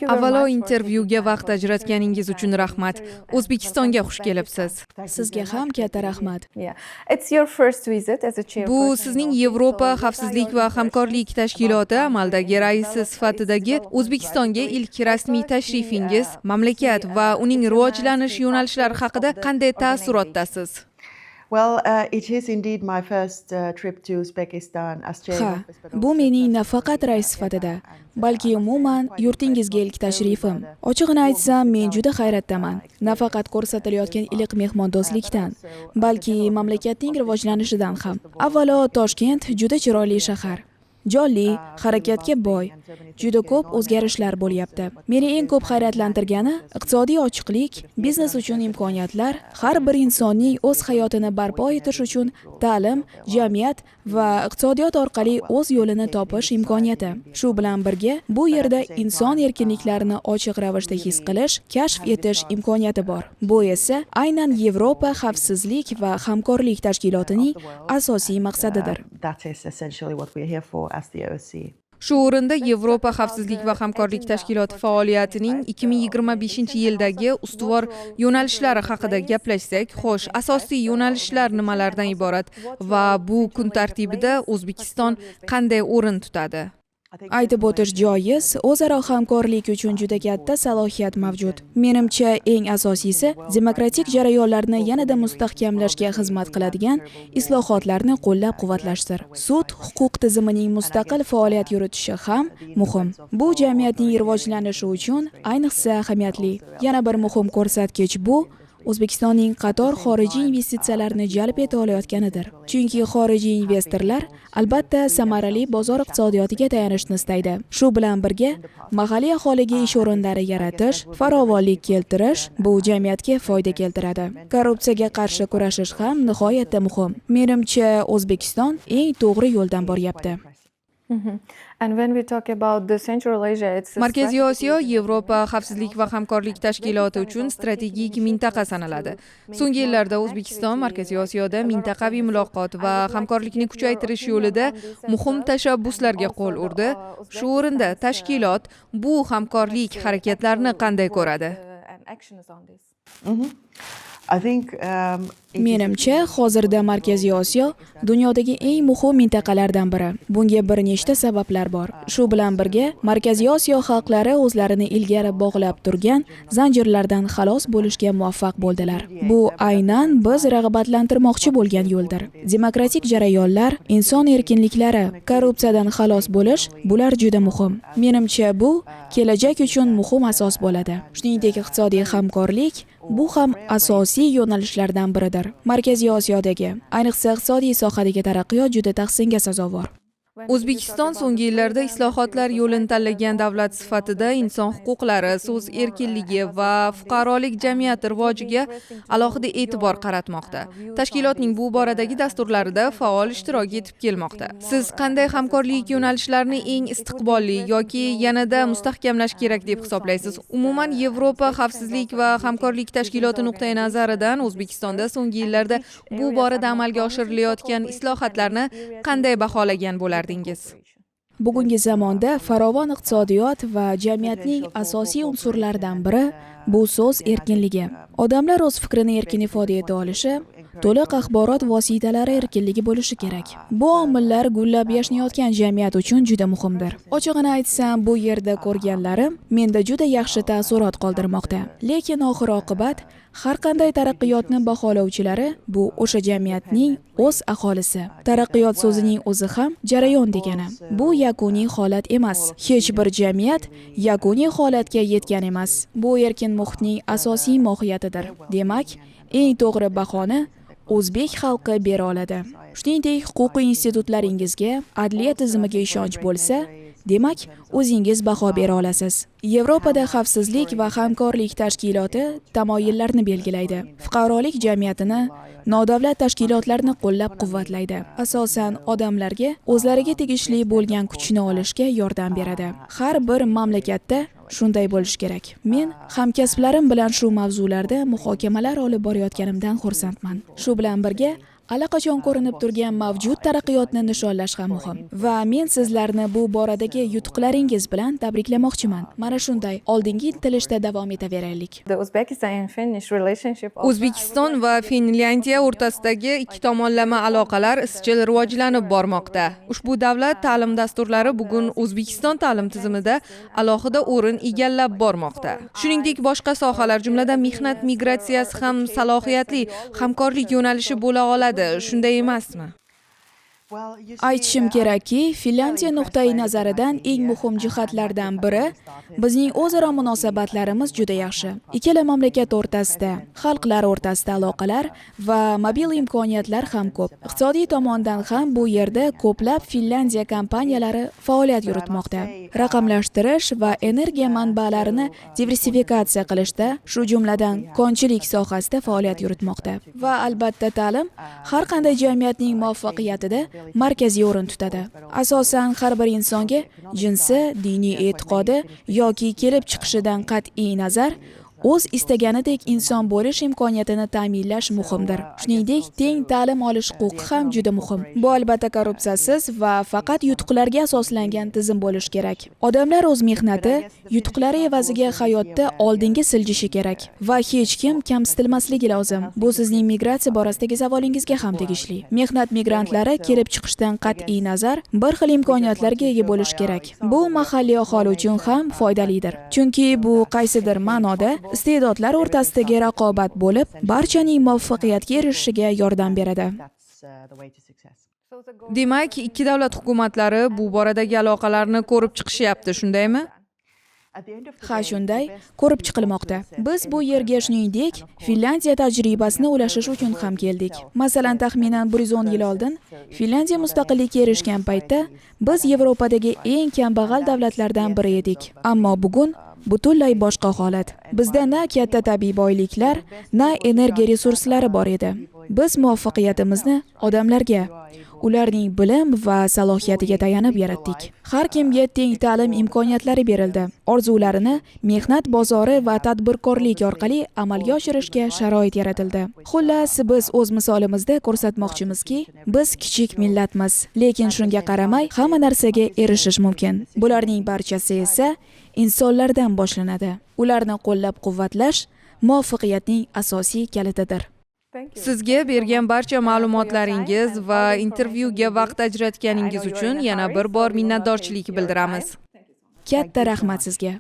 Avvalo intervyuga vaqt ajratganingiz uchun rahmat. O'zbekistonga xush kelibsiz. Sizga ham katta rahmat. Bu sizning Yevropa xavfsizlik va hamkorlik tashkiloti amaldagi raisi sifatidagi O'zbekistonga ilk rasmiy tashrifingiz. Mamlakat va uning rivojlanish yo'nalishlari haqida qanday taassurotdasiz? It is indeed my first trip to Uzbekistan as chair Ha, of Uzbek bu mening nafaqat rais sifatida, balki umuman yurtingizga ilk tashrifim. Ochig'ini aytsam, men juda hayratdaman. Nafaqat ko'rsatilayotgan iliq mehmondo'stlikdan, balki mamlakatning rivojlanishidan ham. Avvalo, Toshkent juda chiroyli shahar. Jonli, harakatga boy, juda ko'p o'zgarishlar bo'lyapti. Meni eng ko'p hayratlantirgani iqtisodiy ochiqlik, biznes uchun imkoniyatlar, har bir insonning o'z hayotini barpo etish uchun ta'lim, jamiyat va iqtisodiyot orqali o'z yo'lini topish imkoniyati. Shu bilan birga, bu yerda inson erkinliklarini ochiq ravishda his qilish, kashf etish imkoniyati bor. Bu esa aynan Yevropa xavfsizlik va hamkorlik tashkilotining asosiy maqsadidir. That is essentially what we're here for as the OSCE. Shu o'rinda Yevropa xavfsizlik va hamkorlik tashkiloti faoliyatining 2025-yildagi ustuvor yo'nalishlari haqida gaplashsak, xo'sh, asosiy yo'nalishlar nimalardan iborat va bu kun tartibida O'zbekiston qanday o'rin tutadi? Aytib o'tish joiz, o'zaro hamkorlik uchun juda katta salohiyat mavjud. Menimcha, eng asosiysi demokratik jarayonlarni yanada mustahkamlashga xizmat qiladigan islohotlarni qo'llab-quvvatlashdir. Sud huquq tizimining mustaqil faoliyat yuritishi ham muhim. Bu jamiyatning rivojlanishi uchun ayniqsa ahamiyatli. Yana bir muhim ko'rsatkich bu O'zbekistonning qator xorijiy investitsiyalarni jalb eta olayotganidir. Chunki xorijiy investorlar albatta samarali bozor iqtisodiyotiga tayanishni istaydi. Shu bilan birga mahalliy aholiga ish o'rinlari yaratish, farovonlik keltirish bu jamiyatga foyda keltiradi. Korrupsiyaga qarshi kurashish ham nihoyatda muhim. Menimcha, O'zbekiston eng to'g'ri yo'ldan boryapti. Markaziy Osiyo Yevropa xavfsizlik va hamkorlik tashkiloti uchun strategik mintaqa sanaladi. So'nggi yillarda O'zbekiston Markaziy Osiyoda mintaqaviy muloqot va hamkorlikni kuchaytirish yo'lida muhim tashabbuslarga qo'l urdi. Shu o'rinda tashkilot bu hamkorlik harakatlarini qanday ko'radi? Menimcha, hozirda Markaziy Osiyo dunyodagi eng muhim mintaqalardan biri. Bunga bir nechta sabablar bor. Shu bilan birga, Markaziy Osiyo xalqlari o'zlarini ilgari bog'lab turgan zanjirlardan xalos bo'lishga muvaffaq bo'ldilar. Bu aynan biz rag'batlantirmoqchi bo'lgan yo'ldir. Demokratik jarayonlar, inson erkinliklari, korrupsiyadan xalos bo'lish, bular juda muhim. Menimcha, bu kelajak uchun muhim asos bo'ladi. Shuningdek, iqtisodiy hamkorlik bu ham asosiy yo'nalishlardan biridir. Markaziy Osiyodagi, ayniqsa iqtisodiy sohadagi taraqqiyot juda tahsinga sazovor. O'zbekiston so'nggi yillarda islohotlar yo'lini tanlagan davlat sifatida inson huquqlari, so'z erkinligi va fuqarolik jamiyati rivojiga alohida e'tibor qaratmoqda. Tashkilotning bu boradagi dasturlarida faol ishtirok etib kelmoqda. Siz qanday hamkorlik yo'nalishlarini eng istiqbolli yoki yanada mustahkamlash kerak deb hisoblaysiz? Umuman Yevropa xavfsizlik va hamkorlik tashkiloti nuqtai nazaridan O'zbekistonda so'nggi yillarda bu borada amalga oshirilayotgan islohotlarni qanday baholagan bo'lardingiz? Bugungi zamonda farovon iqtisodiyot va jamiyatning asosiy unsurlaridan biri bu so'z erkinligi. Odamlar o'z fikrini erkin ifoda eta olishi, to'liq axborot vositalari erkinligi bo'lishi kerak. Bu omillar gullab yashnayotgan jamiyat uchun juda muhimdir. Ochig'ini aytsam, bu yerda ko'rganlarim menda juda yaxshi taassurot qoldirmoqda. Lekin oxir-oqibat har qanday taraqqiyotni baholovchilari bu o'sha jamiyatning o'z aholisi. Taraqqiyot so'zining o'zi ham jarayon degani. Bu yakuniy holat emas. Hech bir jamiyat yakuniy holatga yetgan emas. Bu erkin muhitning asosiy mohiyatidir. Demak, eng to'g'ri bahoni o'zbek xalqi bera oladi. Shuningdek, huquqiy institutlaringizga, adliya tizimiga ishonch bo'lsa, demak, o'zingiz baho bera olasiz. Yevropada xavfsizlik va hamkorlik tashkiloti tamoyillarni belgilaydi. Fuqarolik jamiyatini, nodavlat tashkilotlarni qo'llab-quvvatlaydi. Asosan odamlarga o'zlariga tegishli bo'lgan kuchni olishga yordam beradi. Har bir mamlakatda Shunday bo'lishi kerak. Men hamkasblarim bilan shu mavzularda muhokamalar olib borayotganimdan xursandman. Shu bilan birga allaqachon ko'rinib turgan mavjud taraqqiyotni nishonlash ham muhim. Va men sizlarni bu boradagi yutuqlaringiz bilan tabriklamoqchiman. Mana shunday oldingi intilishda davom etaveraylik. O'zbekiston va Finlyandiya o'rtasidagi ikki tomonlama aloqalar izchil rivojlanib bormoqda. Ushbu davlat ta'lim dasturlari bugun O'zbekiston ta'lim tizimida alohida o'rin egallab bormoqda. Shuningdek, boshqa sohalar, jumladan mehnat migratsiyasi ham salohiyatli hamkorlik yo'nalishi bo'la oladi. Shunday emasmi? Aytishim kerakki, Finlyandiya nuqtai nazaridan eng muhim jihatlardan biri bizning o'zaro munosabatlarimiz juda yaxshi. Ikkala mamlakat o'rtasida, xalqlar o'rtasida aloqalar va mobil imkoniyatlar ham ko'p. Iqtisodiy tomondan ham bu yerda ko'plab Finlyandiya kompaniyalari faoliyat yuritmoqda. Raqamlashtirish va energiya manbalarini diversifikatsiya qilishda, shu jumladan konchilik sohasida faoliyat yuritmoqda. Va albatta ta'lim har qanday jamiyatning muvaffaqiyatida markaziy o'rin tutadi. Asosan har bir insonga jinsi, diniy e'tiqodi yoki kelib chiqishidan qat'iy nazar o'z istaganidek inson bo'lish imkoniyatini ta'minlash muhimdir. Shuningdek, teng ta'lim olish huquqi ham juda muhim. Bu albatta korrupsiyasiz va faqat yutuqlarga asoslangan tizim bo'lishi kerak. Odamlar o'z mehnati, yutuqlari evaziga hayotda oldinga siljishi kerak va hech kim kamsitilmasligi lozim. Bu sizning migratsiya borasidagi savolingizga ham tegishli. Mehnat migrantlari kelib chiqishdan qat'iy nazar bir xil imkoniyatlarga ega bo'lishi kerak. Bu mahalliy aholi uchun ham foydalidir. Chunki bu qaysidir ma'noda iste'dodlar o'rtasidagi raqobat bo'lib, barchaning muvaffaqiyatga erishishiga yordam beradi. Demak, ikki davlat hukumatlari bu boradagi aloqalarni ko'rib chiqishyapti, shundaymi? Ha, shunday ko'rib chiqilmoqda. Biz bu yerga shuningdek Finlyandiya tajribasini ulashish uchun ham keldik. Masalan, taxminan 110 yil oldin Finlyandiya mustaqillikka erishgan paytda biz Yevropadagi eng kambag'al davlatlardan biri edik. Ammo bugun butunlay boshqa holat. Bizda na katta tabiiy boyliklar, na energiya resurslari bor edi. Biz muvaffaqiyatimizni odamlarga, ularning bilim va salohiyatiga tayanib yaratdik. Har kimga teng ta'lim imkoniyatlari berildi. Orzularini mehnat bozori va tadbirkorlik orqali amalga oshirishga sharoit yaratildi. Xullas, biz o'z misolimizda ko'rsatmoqchimizki, biz kichik millatmiz, lekin shunga qaramay hamma narsaga erishish mumkin. Bularning barchasi esa insonlardan boshlanadi. Ularni qo'llab-quvvatlash muvaffaqiyatning asosiy kalitidir. Sizga bergan barcha ma'lumotlaringiz va intervyuga vaqt ajratganingiz uchun yana bir bor minnatdorchilik bildiramiz. Katta rahmat sizga.